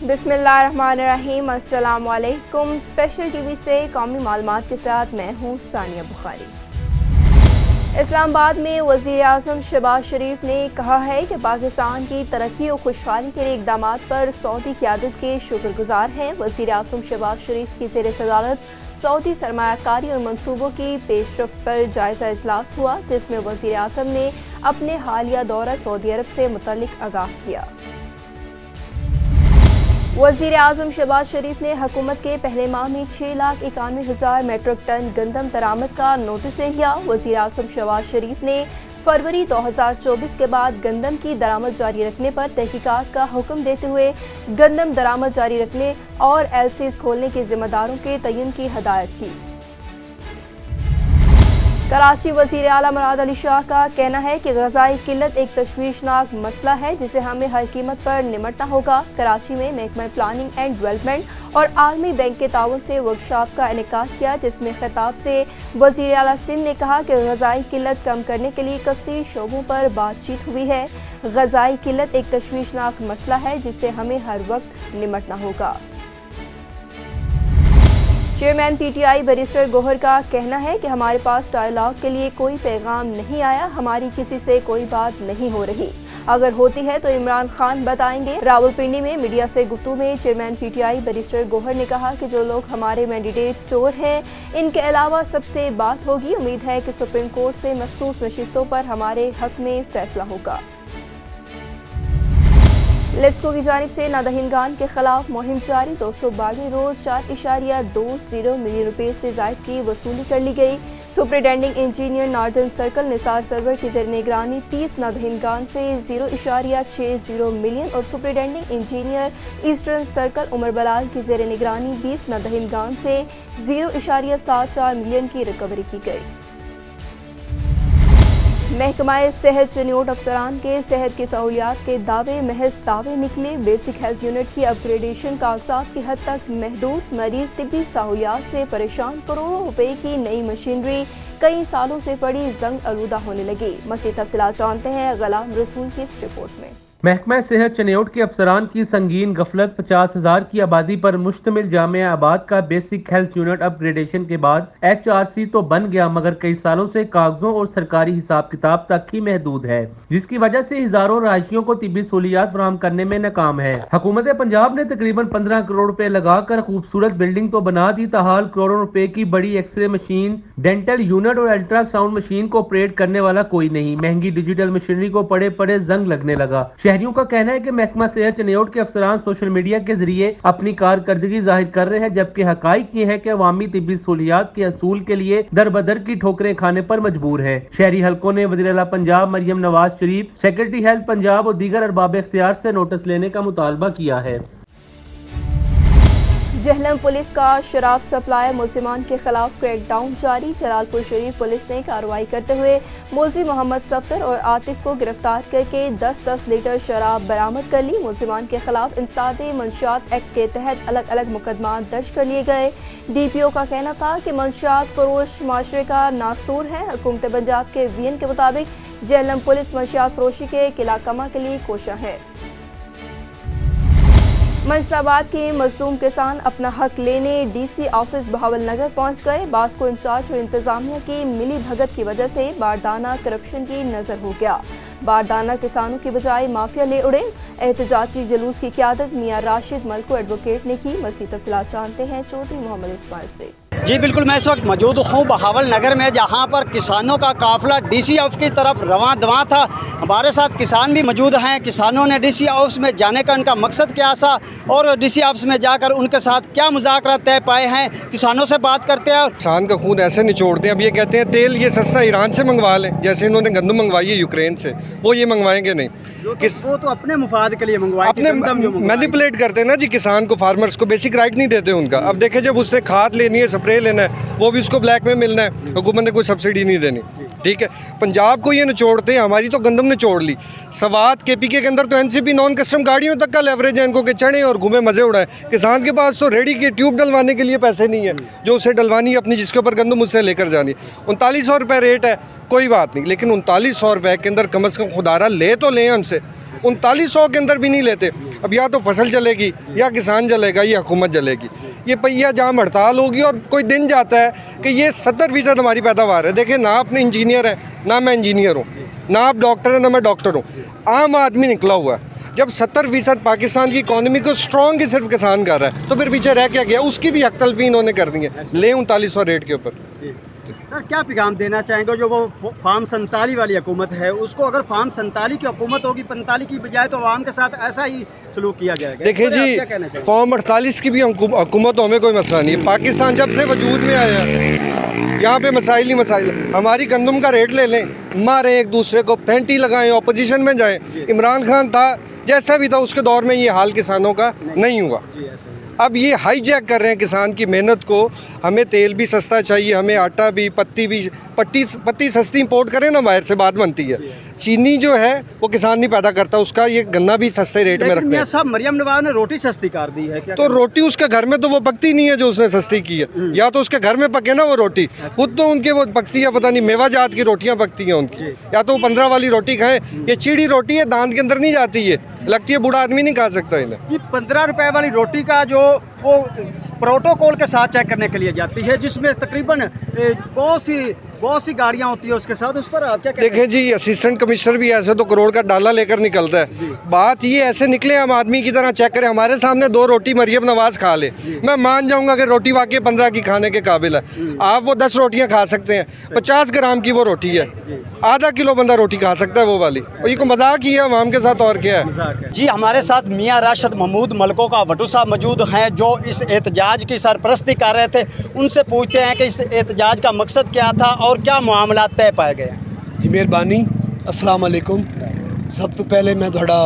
बिस्मिल्लाहिर्रहमानिर्रहीम, अस्सलाम वालेकुम। स्पेशल टीवी से कौमी मालूमात के साथ मैं हूँ सानिया बुखारी। इस्लामाबाद में वज़ीर आज़म शहबाज शरीफ ने कहा है कि पाकिस्तान की तरक्की और खुशहाली के लिए इक़दामात पर सऊदी क़यादत के शुक्रगुजार हैं। वज़ीर आज़म शहबाज शरीफ की ज़ेर सदारत सऊदी सरमायाकारी और मनसूबों की पेशरफ्त पर जायज़ा इजलास हुआ, जिसमें वज़ीर आज़म ने अपने हालिया दौरा सऊदी अरब से मुतल्लिक़ आगाह किया। वज़ीर आज़म शहबाज शरीफ ने हुकूमत के पहले माह में 6,91,000 मेट्रिक टन गंदम दरामद का नोटिस ले लिया। वज़ीर आज़म शहबाज शरीफ ने फरवरी 2024 के बाद गंदम की दरामद जारी रखने पर तहकीकात का हुक्म देते हुए गंदम दरामद जारी रखने और एलसीज खोलने के जिम्मेदारों के तयन की हदायत की। कराची वज़ीर आला मुराद अली शाह का कहना है कि ग़ज़ाई किल्लत एक तशवीशनाक मसला है जिसे हमें हर कीमत पर निमटना होगा। कराची में महकमा प्लानिंग एंड डेवलपमेंट और आलमी बैंक के ताउन से वर्कशॉप का इनेकाद किया, जिसमें खिताब से वज़ीर आला सिंध ने कहा कि ग़ज़ाई किल्लत कम करने के लिए कई शोबों पर बातचीत हुई है। ग़ज़ाई किल्लत एक तशवीशनाक मसला है जिसे हमें हर वक्त निमटना होगा। चेयरमैन पीटीआई बैरिस्टर गौहर का कहना है कि हमारे पास डायलॉग के लिए कोई पैगाम नहीं आया, हमारी किसी से कोई बात नहीं हो रही, अगर होती है तो इमरान खान बताएंगे। रावलपिंडी में मीडिया से गुफ्तगू में चेयरमैन पीटीआई बैरिस्टर गौहर ने कहा कि जो लोग हमारे मैंडेटेड चोर हैं, इनके अलावा सबसे बात होगी। उम्मीद है कि सुप्रीम कोर्ट से मखसूस नशिस्तों पर हमारे हक में फैसला होगा। लेस्को की जानिब से नादहिंगान के खिलाफ मुहिम जारी। 222 रोज 4.20 मिलियन रुपए से जायद की वसूली कर ली गई। Superintending engineer northern circle Nisar Sarwar की ज़ेर निगरानी 30 नादहिंगान से 0.60 मिलियन और superintending engineer eastern circle Umar Bilal की ज़ेर निगरानी 20 नादहिंगान से 0.74 मिलियन की रिकवरी की गई। महकमा सेहत चनियोट अफसरान के सेहत की सहूलियात के दावे महज दावे निकले। बेसिक हेल्थ यूनिट की अपग्रेडेशन कागजात की हद तक महदूद। मरीज तिब्बी सहूलियात से परेशान। करोड़ों रुपए की नई मशीनरी कई सालों से पड़ी जंग आलूदा होने लगी। मज़ीद तफसीलात जानते हैं गुलाम रसूल की इस रिपोर्ट में। महकमा सेहत चनियोट के अफसरान की संगीन गफलत। 50,000 की आबादी पर मुश्तमिल जामिया आबाद का बेसिक हेल्थ यूनिट अपग्रेडेशन के बाद HRC तो बन गया, मगर कई सालों से कागजों और सरकारी हिसाब किताब तक ही महदूद है, जिसकी वजह से हजारों रहायशियों को तिब्बी सहूलियात फराहम करने में नाकाम है। हुकूमत पंजाब ने तकरीबन 15 करोड़ रुपए लगाकर खूबसूरत बिल्डिंग तो बना दी, ताहाल करोड़ों रुपए की बड़ी एक्सरे मशीन, डेंटल यूनिट और अल्ट्रासाउंड मशीन को ऑपरेट करने वाला कोई नहीं। महंगी डिजिटल मशीनरी को पड़े पड़े जंग लगने लगा। शहरियों का कहना है कि महकमा सेहत चनियोट के अफसरान सोशल मीडिया के जरिए अपनी कारकर्दगी जाहिर कर रहे हैं, जबकि हकाइक ये है कि अवामी तिब्बी सहूलियात के असूल के लिए दर बदर की ठोकरें खाने पर मजबूर है। शहरी हलकों ने वज़ीर आला पंजाब मरियम नवाज शरीफ, सेक्रेटरी हेल्थ पंजाब और दीगर अरबाब इख्तियार से नोटिस लेने का मुतालबा किया है। जहलम पुलिस का शराब सप्लायर मुलजिमान के खिलाफ क्रैकडाउन जारी। जलालपुर शरीफ पुलिस ने कार्रवाई करते हुए मुलजिम मोहम्मद सफ्तर और आतिफ को गिरफ्तार करके 10-10 लीटर शराब बरामद कर ली। मुलजिमान के खिलाफ इंसादे मंशियात एक्ट के तहत अलग अलग मुकदमात दर्ज कर लिए गए। DPO का कहना था कि मंशियात फरोश माशरे का नासूर है। हुकूमत पंजाब के VN के मुताबिक जहलम पुलिस मंशियात फरोशी के किला कमा के लिए कोशा है। मंजलाबाद के मजलूम किसान अपना हक लेने DC ऑफिस बहावलनगर पहुंच गए। बास्को इंचार्ज और इंतजामिया की मिली भगत की वजह से बारदाना करप्शन की नजर हो गया। बारदाना किसानों की बजाय माफिया ले उड़े। एहतजाजी जुलूस की क़यादत मियां राशिद मलको एडवोकेट ने की। मज़ीद तफसीलात जानते हैं चौधरी मोहम्मद इस्माइल से। जी बिल्कुल, मैं इस वक्त मौजूद हूँ बहावल नगर में, जहाँ पर किसानों का काफिला DC ऑफिस की तरफ रवां दवां था। हमारे साथ किसान भी मौजूद हैं। किसानों ने DC ऑफिस में जाने का उनका मकसद क्या था और DC ऑफिस में जाकर उनके साथ क्या मुज़ाकरात तय पाए हैं, किसानों से बात करते हैं। किसान का खून ऐसे निचोड़ते हैं। अब ये कहते हैं तेल ये सस्ता ईरान से मंगवा लें, जैसे इन्होंने गंदम मंगवाई है यूक्रेन से, वो ये मंगवाएंगे नहीं। वो तो अपने मुफाद के लिए मंगवाए, अपने मैनिपुलेट करते हैं ना जी किसान को, फार्मर्स को बेसिक राइट नहीं देते उनका। अब देखें जब उसने खाद लेनी है, स्प्रे लेना है, वो भी उसको ब्लैक में मिलना है, हुकूमत ने कोई सब्सिडी नहीं देनी। ठीक है, पंजाब को ये निचोड़ते हैं, हमारी तो गंदम निचोड़ ली। सवात KPK के अंदर तो NCP नॉन कस्टम गाड़ियों तक का लेवरेज है इनको के चढ़े और घूमे मजे उड़ाए। किसान के पास तो रेडी की ट्यूब डलवाने के लिए पैसे नहीं है, जो उसे डलवानी है अपनी, जिसके ऊपर गंदम उससे लेकर जानी। 3900 रुपये रेट है, कोई बात नहीं, लेकिन 3900 रुपये के अंदर कम से कम खुदारा ले तो लें हमसे। 3900 के अंदर भी नहीं लेते। अब या तो फसल चलेगी या किसान चलेगा या हुकूमत चलेगी। ये पहिया जाम हड़ताल होगी और कोई दिन जाता है कि ये 70% हमारी पैदावार है। देखिए ना आपने इंजीनियर है ना मैं इंजीनियर हूँ, ना आप डॉक्टर हैं ना मैं डॉक्टर हूँ, आम आदमी निकला हुआ है। जब 70% पाकिस्तान की इकॉनमी को स्ट्रॉन्ग ही सिर्फ किसान कर रहा है तो फिर पीछे रह क्या गया? उसकी भी हक तलफी इन्होंने कर दी है ले 3900 रेट के ऊपर। सर क्या पैगाम देना चाहेंगे जो वो फार्म 47 वाली हुकूमत है उसको, अगर फार्म 47 की हुकूमत होगी 45 की बजाय तो आवाम के साथ ऐसा ही सलूक किया जाएगा? देखिए जी, फॉर्म 48 की भी हुकूमतों में कोई मसला नहीं है। पाकिस्तान जब से वजूद में आया यहाँ पे मसाइल ही मसाइल। हमारी गंदम का रेट ले लें, मारें एक दूसरे को, फेंटी लगाएं, ऑपोजिशन में जाएं। इमरान खान था जैसा भी था उसके दौर में ये हाल किसानों का नहीं हुआ। अब ये हाईजैक कर रहे हैं किसान की मेहनत को। हमें तेल भी सस्ता चाहिए, हमें आटा भी, पत्ती सस्ती इंपोर्ट करें ना, बाहर से बात बनती है। चीनी जो है वो किसान नहीं पैदा करता, उसका ये गन्ना भी सस्ते रेट में रखते हैं। साहब मरियम नवाज ने रोटी सस्ती कर दी है क्या? तो रोटी उसके घर में तो वो पकती नहीं है जो उसने सस्ती की है, या तो उसके घर में पके ना वो रोटी, खुद तो उनके वो पकती है, पता नहीं मेवा जात की रोटियां पकती हैं उनकी, या तो वो 15 वाली रोटी खाएं। ये चीड़ी रोटी है, दांत के अंदर नहीं जाती है, लगती है बूढ़ा आदमी नहीं खा सकता इन्हें। ये 15 रुपए वाली रोटी का जो वो प्रोटोकॉल के साथ चेक करने के लिए जाती है जिसमें तकरीबन बहुत सी गाड़ियां होती है उसके साथ, उस पर आप क्या कहते हैं? देखिए जी, असिस्टेंट कमिश्नर भी ऐसे तो करोड़ का डाला लेकर निकलता है। बात ये ऐसे निकले हम आदमी की तरह चेक करें, हमारे सामने 2 रोटी मरियम नवाज खा ले, मैं मान जाऊंगा कि रोटी वाकई 15 की खाने के काबिल है। आप वो 10 रोटियां खा सकते हैं, 50 ग्राम की वो रोटी है, आधा किलो बंदा रोटी खा सकता है वो वाली। और ये को मजाक ही है अवाम के साथ, और क्या है? जी हमारे साथ मियाँ राशिद महमूद मलको का भट्टू साहब मौजूद हैं जो इस एहतजाज की सरपरस्ती कर रहे थे। उनसे पूछते हैं कि इस एहतजाज का मकसद क्या था और क्या मामला तय पाए गए? जी मेहरबानी, अस्सलाम वालेकुम। सब तो पहले मैं थोड़ा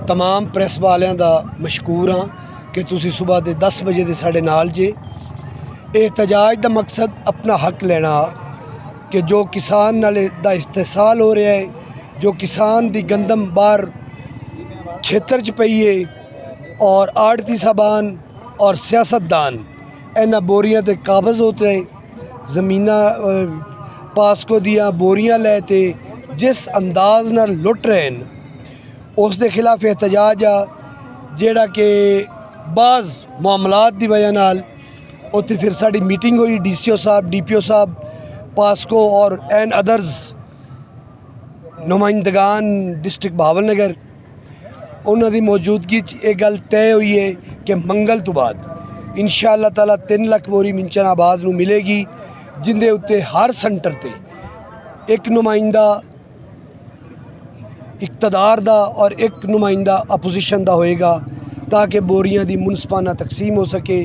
तमाम प्रेस वालियां दा मशकूर हाँ कि तुसी सुबह दे 10 बजे दे साढ़े नाल जे। एहतजाज दा मकसद अपना हक लेना कि जो किसान नाल दा इस्तेसाल हो रहा है, जो किसान दी गंदम बाहर खेतर च पई है और आड़ती साबान और सियासतदान इन्हां बोरियां ते काबज़ होते ज़मीना पासको दियां बोरियां लेते जिस अंदाज नाल लुट रहे हैं उस दे खिलाफ एहतजाज आ जेड़ा कि बाज़ मामलात दी वजह नाल उत्थे फिर साड़ी मीटिंग हुई DCO साहब, DPO साहब, पासको और एंड अदर्स नुमाइंदगान डिस्ट्रिक्ट बहावलनगर उन्हां दी मौजूदगी ये गल तय हुई है कि मंगल तो बाद इंशाअल्लाह ताला 3 लाख बोरी मिंचनाबाद नूं मिलेगी, जिंदे उत्ते हर सेंटर ते एक नुमाइंदा इकतदार दा और एक नुमाइंदा अपोजिशन दा होएगा ताकि बोरियां दी मुनसिफाना तकसीम हो सके।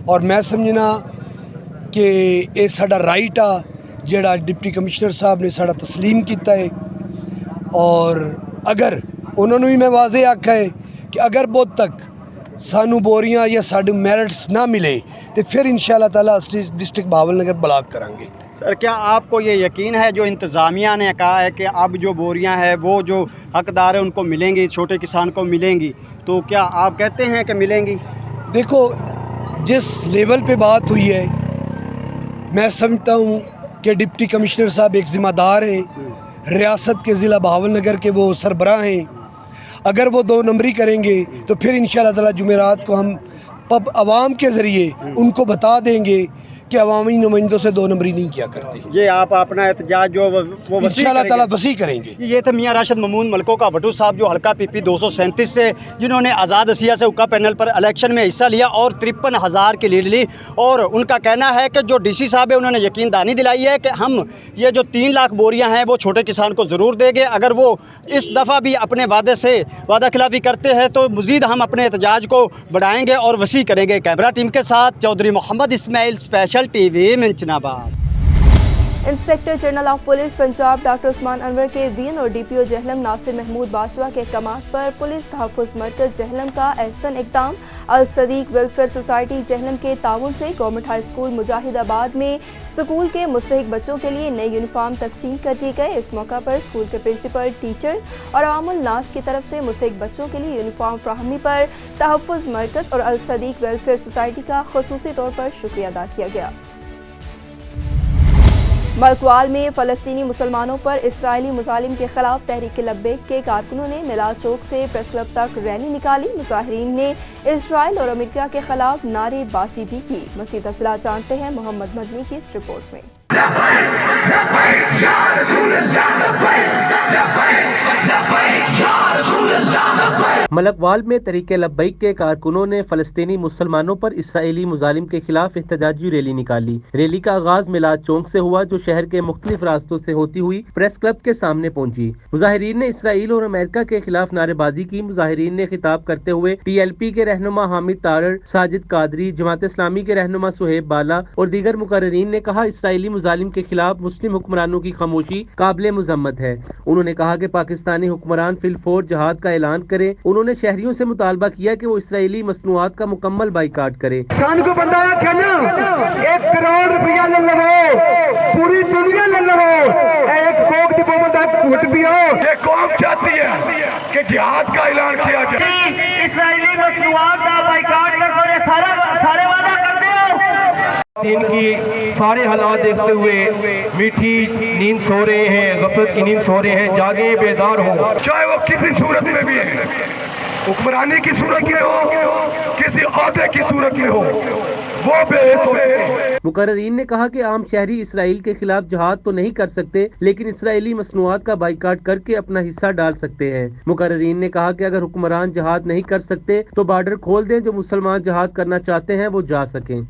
और मैं समझना कि ये साडा राइट आ जेड़ा डिप्टी कमिश्नर साहब ने साडा तस्लीम किया है। और अगर उन्होंने भी मैं वाजे आखा है कि अगर बहुत तक सानू बोरियां या साडे मेरिट्स ना मिले तो फिर इंशाअल्लाह ताला डिस्ट्रिक्ट बहावलनगर ब्लॉक करांगे। सर क्या आपको ये यकीन है जो इंतज़ामिया ने कहा है कि अब जो बोरियां हैं वो जो हकदार है उनको मिलेंगी, छोटे किसान को मिलेंगी, तो क्या आप कहते हैं कि मिलेंगी? देखो जिस लेवल पे बात हुई है मैं समझता हूँ कि डिप्टी कमिश्नर साहब एक ज़िम्मेदार है, रियासत के ज़िला बहावलनगर के वो सरबराह हैं। अगर वो 2 नंबरी करेंगे तो फिर इंशाअल्लाह ताला जुमेरात को हम आवाम के ज़रिए उनको बता देंगे कि अवामी नुमाइंदों से 2 नंबरी नहीं किया करते। ये आप अपना एहतजाज जो वो इंशाअल्लाह ताला वसी करेंगे। ये थे मियाँ राशिद महमूद मलको का भट्टू साहब जो हल्का PP 237 से जिन्होंने आज़ाद असिया से हुक्का पैनल पर इलेक्शन में हिस्सा लिया और 53,000 की लीड ली। और उनका कहना है कि जो DC साहब है उन्होंने यकीनदानी दिलाई है कि हम ये जो 3 लाख बोरियां हैं वो छोटे किसान को ज़रूर देंगे। अगर वो इस दफ़ा भी अपने वादे से वादा खिलाफी करते हैं तो मज़ीद हम अपने एहतजाज को बढ़ाएँगे और वसी करेंगे। कैमरा टीम के साथ Chaudhry Mohammad Ismail, special TV Minchinabad. Inspector general of police Punjab doctor Usman Anwar के VN और DPO जहलम नासिर महमूद बाजवा के कमांड पर पुलिस तहफ़्फ़ुज़ मरकज़ जहलम का एहसन इक़दाम। अल सदीक वेलफेयर सोसाइटी जहलम के ताउन से गवर्नमेंट हाई स्कूल मुजाहिदाबाद में स्कूल के मुस्तहिक बच्चों के लिए नए यूनिफॉर्म तकसीम कर दिए गए। इस मौका पर स्कूल के प्रिंसिपल, टीचर्स और अवामुल नास की तरफ से मुस्तहिक बच्चों के लिए यूनिफॉर्म फराहमी पर तहफ़्फ़ुज़ मरकज़ और अल सदीक वेलफेयर सोसाइटी का ख़ुसूसी तौर पर शुक्रिया अदा किया गया। मलकवाल में फ़लस्तीनी मुसलमानों पर इसराइली मुजालिम के खिलाफ तहरीक लब्बैक के कारकुनों ने मिलाद चौक से प्रेस क्लब तक रैली निकाली। मुजाहिरीन ने इसराइल और अमेरिका के खिलाफ नारेबाजी भी की। मज़ीद तफसीलात जानते हैं मोहम्मद मदनी की इस रिपोर्ट में। मलकवाल में तहरीक लब्बैक के कारकुनों ने फ़लस्तीनी मुसलमानों पर इसराइली मुजालिम के खिलाफ एहतजाजी रैली निकाली। रैली का आगाज मिलाद चौक से हुआ, जो शहर के मुख्तलिफ रास्तों से होती हुई प्रेस क्लब के सामने पहुंची। मुजाहिरीन ने इसराइल और अमेरिका के खिलाफ नारेबाजी की। मुजाहिरीन ने खिताब करते हुए TLP के रहनुमा हामिद तारड़, साजिद कादरी, जमात इस्लामी के रहनुमा सुहेब बाला और दीगर मुकर्रिरीन ने कहा, इसराइली मुजालिम के खिलाफ मुस्लिम हुक्मरानों की खामोशी काबिल मुज़म्मत है। उन्होंने कहा कि पाकिस्तानी हुक्मरान फिलफौर जहाद का ऐलान करे। उन्होंने शहरियों से मुतालबा किया कि वो इसराइली मसनूआत का मुकम्मल बाइकाट करे। किसान को बंदा कहना 1 करोड़ रुपया ले लो, पूरी दुनिया ले लो, एक कोक दी बंदा कूट भी हो। ये कौम चाहती है कि जिहाद का ऐलान किया जाए, इसराइली मसनूआत का बाइकाट कर दो, सारे वादा करते हो। इनकी सारे हालात देखते हुए मीठी नींद सो रहे हैं, गफलत की नींद सो रहे हैं, जागे बेदार हो, चाहे वो किसी सूरत में भी है, हुक्मरानी की सूरत में हो, किसी औहदे की सूरत में हो, वो बेहस होते। मुकर्रिरीन ने कहा कि आम शहरी इसराइल के खिलाफ जहाद तो नहीं कर सकते, लेकिन इसराइली मसनूआत का बाइकाट करके अपना हिस्सा डाल सकते हैं। मुकर्रिरीन ने कहा कि अगर हुक्मरान जहाद नहीं कर सकते तो बॉर्डर खोल दें, जो मुसलमान जहाद करना चाहते हैं वो जा सकें।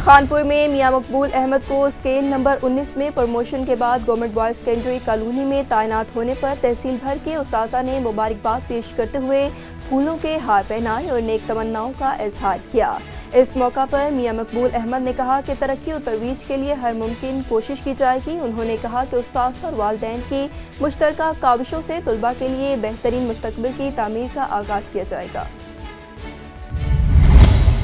खानपुर में मियां मकबूल अहमद को स्केल नंबर 19 में प्रमोशन के बाद गवर्नमेंट बॉयज सेकेंडरी कॉलोनी में तैनात होने पर तहसील भर के उस्तादा ने मुबारकबाद पेश करते हुए फूलों के हार पहनाए और नेक तमन्नाओं का इजहार किया। इस मौका पर मियां मकबूल अहमद ने कहा कि तरक्की और तरवीज के लिए हर मुमकिन कोशिश की जाएगी। उन्होंने कहा कि उस्ताद और वालिदैन की मुश्तरका काविशों से तलबा के लिए बेहतरीन मुस्तकबिल की तामीर का आगाज़ किया जाएगा।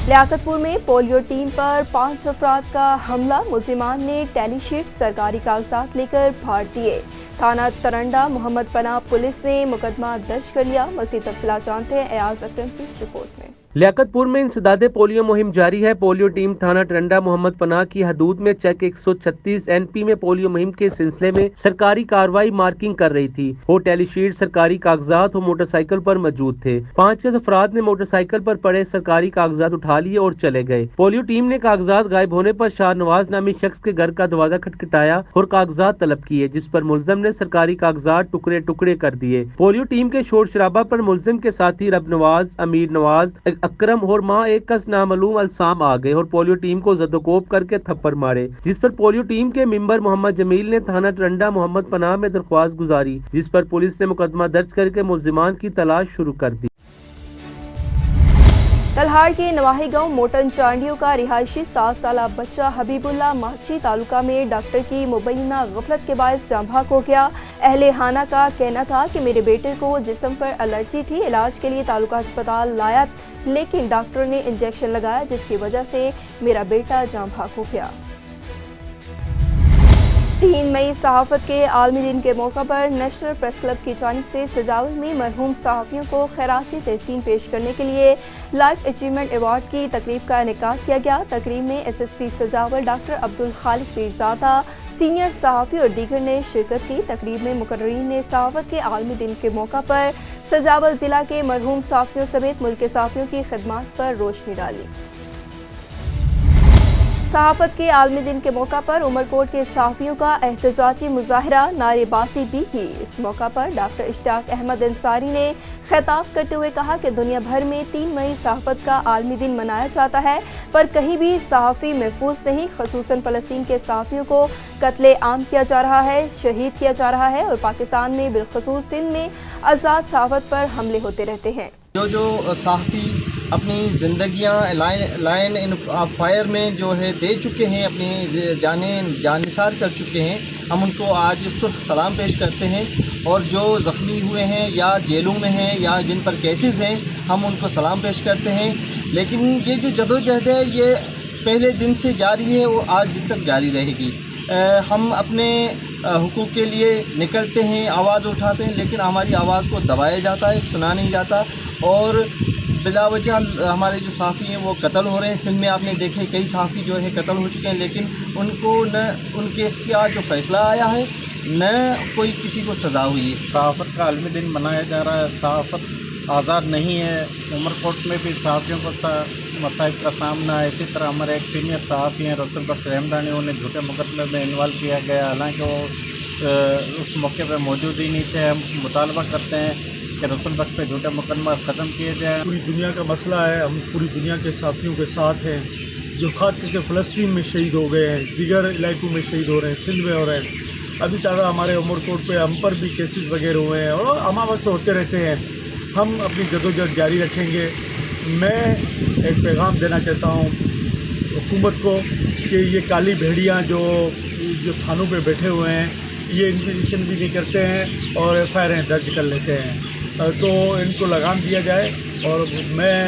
लियाकतपुर में पोलियो टीम पर 5 अफराद का हमला, मुलजिमान ने टैली शीट सरकारी कागजात लेकर फाड़ दिए। थाना तरंडा मोहम्मद पनाह पुलिस ने मुकदमा दर्ज कर लिया। मज़ीद तफसीलात जानते हैं एयाज अकरम की इस रिपोर्ट में। लियाकतपुर में इंसदादे पोलियो मुहिम जारी है। पोलियो टीम थाना टरंडा मोहम्मद पनाह की हदूद में चेक 136 NP में पोलियो मुहिम के सिलसिले में सरकारी कार्रवाई मार्किंग कर रही थी। वो टेलीशीट, सरकारी कागजात और मोटरसाइकिल पर मौजूद थे। 5 अफराद ने मोटरसाइकिल पर पड़े सरकारी कागजात उठा लिए और चले गए। पोलियो टीम ने कागजात गायब होने पर शाहनवाज नामी शख्स के घर का दरवाजा खटखटाया और कागजात तलब किए, जिस पर मुलजिम ने सरकारी कागजात टुकड़े टुकड़े कर दिए। पोलियो टीम के शोर शराबा पर मुलजिम के साथी रब नवाज, अमीर नवाज, अकरम और माँ एक कस नामालूम अल्साम आ गए और पोलियो टीम को जदोकोब करके थप्पड़ मारे, जिस पर पोलियो टीम के मेंबर मोहम्मद जमील ने थाना टरंडा मोहम्मद पनाह में दरख्वास्त गुजारी, जिस पर पुलिस ने मुकदमा दर्ज करके मुलजिमान की तलाश शुरू कर दी। तलहाड़ के नवाही गांव मोटन चांडियों का रिहायशी 7 साला बच्चा हबीबुल्ला माची तालुका में डॉक्टर की मुबैना गफलत के बायस जाँ भाग हो गया। अहले हाना का कहना था कि मेरे बेटे को जिस्म पर एलर्जी थी, इलाज के लिए तालुका अस्पताल लाया, लेकिन डॉक्टर ने इंजेक्शन लगाया, जिसकी वजह से मेरा बेटा जाँ भाग हो गया। 3 मई सहाफ़त के आलमी दिन के मौका पर नेशनल प्रेस क्लब की जानिब से सजावल में मरहूम सहाफ़ियों को खैराती तहसीन पेश करने के लिए लाइफ अचीवमेंट अवार्ड की तकरीब का इनेकाद किया गया। तकरीब में SSP सजावल डॉक्टर अब्दुल खालिक पीरज़ादा, सीनियर सहाफ़ी और दीगर ने शिरकत की। तकरीब में मुकर्रीन ने सहाफ़त के आलमी दिन के मौका पर सजावल ज़िला के मरहूम सहाफ़ियों समेत मुल्क के सहाफ़ियों की खिदमत पर रोशनी डाली। सहाफ़त के आलमी दिन के मौका पर उमरकोट के सहाफ़ियों का एहतजाजी मुजाहरा, नारेबाजी भी की। इस मौका पर डॉक्टर इश्तियाक अहमद अंसारी ने खिताब करते हुए कहा कि दुनिया भर में 3 मई सहाफ़त का आलमी दिन मनाया जाता है, पर कहीं भी सहाफ़ी महफूज नहीं। ख़ुसूसन फ़लस्तीन के सहाफ़ियों को कत्ले आम किया जा रहा है, शहीद किया जा रहा है और पाकिस्तान में बिलखसूस सिंध में आज़ाद सहाफ़त पर हमले होते रहते हैं। जो सहाफ़ी अपनी ज़िंदगियाँ लाइन इन फायर में जो है दे चुके हैं, अपनी जान निसार कर चुके हैं, हम उनको आज सुर्ख सलाम पेश करते हैं। और जो ज़ख्मी हुए हैं या जेलों में हैं या जिन पर केसेस हैं, हम उनको सलाम पेश करते हैं। लेकिन ये जो जदोजहद है ये पहले दिन से जारी है, वो आज दिन तक जारी रहेगी। हम अपने हुकूक़ के लिए निकलते हैं, आवाज़ उठाते हैं, लेकिन हमारी आवाज़ को दबाया जाता है, सुना नहीं जाता। और بلا وجہ ہمارے جو صحافی ہیں وہ قتل ہو رہے ہیں. سندھ میں آپ نے دیکھے کئی صحافی جو ہے قتل ہو چکے ہیں، لیکن ان کو نہ ان کیس کا جو فیصلہ آیا ہے نہ کوئی کسی کو سزا ہوئی ہے. صحافت کا عالمی دن منایا جا رہا ہے. صحافت آزاد نہیں ہے. عمر کوٹ میں بھی صحافیوں کو مصائب کا سامنا ہے. اسی طرح ہمارے ایک سینئر صحافی ہیں رسول بخش رحمدانی، انہیں جھوٹے مقدمے میں انوالو کیا گیا، حالانکہ وہ اس موقع پہ موجود ہی نہیں تھے. ہم مطالبہ کرتے ہیں کہ رسول بخش پہ جھوٹے مقدمہ ختم کیے جائیں. پوری دنیا کا مسئلہ ہے، ہم پوری دنیا کے صحافیوں کے ساتھ ہیں جو خاص کر کے فلسطین میں شہید ہو گئے ہیں، دیگر علاقوں میں شہید ہو رہے ہیں، سندھ میں ہو رہے ہیں. ابھی تازہ ہمارے عمر کوٹ پہ ہم پر بھی کیسز وغیرہ ہوئے ہیں اور ہمہ وقت ہوتے رہتے ہیں. ہم اپنی جدوجہد جاری رکھیں گے. میں ایک پیغام دینا چاہتا ہوں حکومت کو کہ یہ کالی بھیڑیاں جو تھانوں پہ بیٹھے ہوئے ہیں یہ انویسٹیگیشن بھی نہیں کرتے ہیں اور ایف آئی آر درج کر لیتے ہیں، تو ان کو لگام دیا جائے. اور میں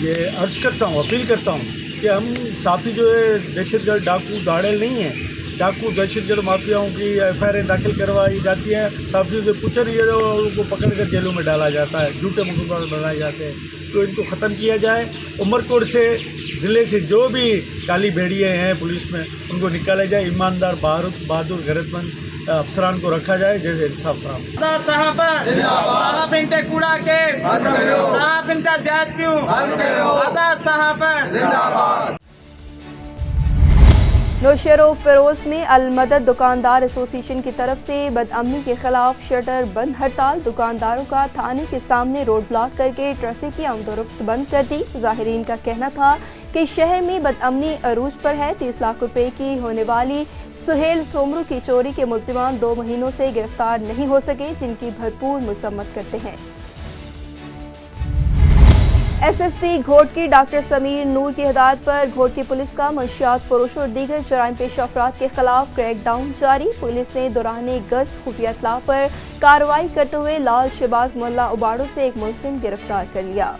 یہ عرض کرتا ہوں، اپیل کرتا ہوں کہ ہم صحافی جو ہے دہشت گرد ڈاکو داڑیل نہیں ہیں. ڈاکو دہشت گرد مافیاؤں کی ایف آئی آر داخل کروائی جاتی ہیں، صحافیوں سے پوچھا نہیں جاتا اور ان کو پکڑ کر جیلوں میں ڈالا جاتا ہے، جھوٹے مقدمات بنائے جاتے ہیں. تو ان کو ختم کیا جائے. عمر کوٹ سے ضلع سے جو بھی کالی بھیڑیے ہیں پولیس میں ان کو نکالا جائے. ایماندار بہادر غیرت مند افسران کو رکھا جائے جیسے انصاف فراہم. نوشہر و فیروز میں المدد دکاندار ایسوسی ایشن کی طرف سے بدامنی کے خلاف شٹر بند ہڑتال. دکانداروں کا تھانے کے سامنے روڈ بلاک کر کے ٹریفک کی آمد و رفت بند کر دی. ظاہرین کا کہنا تھا کہ شہر میں بدامنی عروج پر ہے. 30 لاکھ روپے کی ہونے والی سہیل سومرو کی چوری کے ملزمان 2 مہینوں سے گرفتار نہیں ہو سکے، جن کی بھرپور مذمت کرتے ہیں. ایس ایس پی گھوٹ کی ڈاکٹر سمیر نور کی ہدایت پر گھوٹ کی پولیس کا منشیات فروشوں اور دیگر جرائم پیش افراد کے خلاف کریک ڈاؤن جاری. پولیس نے دوران گشت خفیہ اطلاع پر کارروائی کرتے ہوئے لال شہباز محلہ اباڑو سے ایک ملزم گرفتار کر لیا.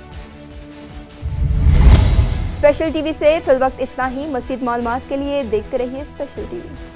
اسپیشل ٹی وی سے فی الوقت اتنا ہی. مزید معلومات کے لیے دیکھتے رہیے اسپیشل ٹی وی.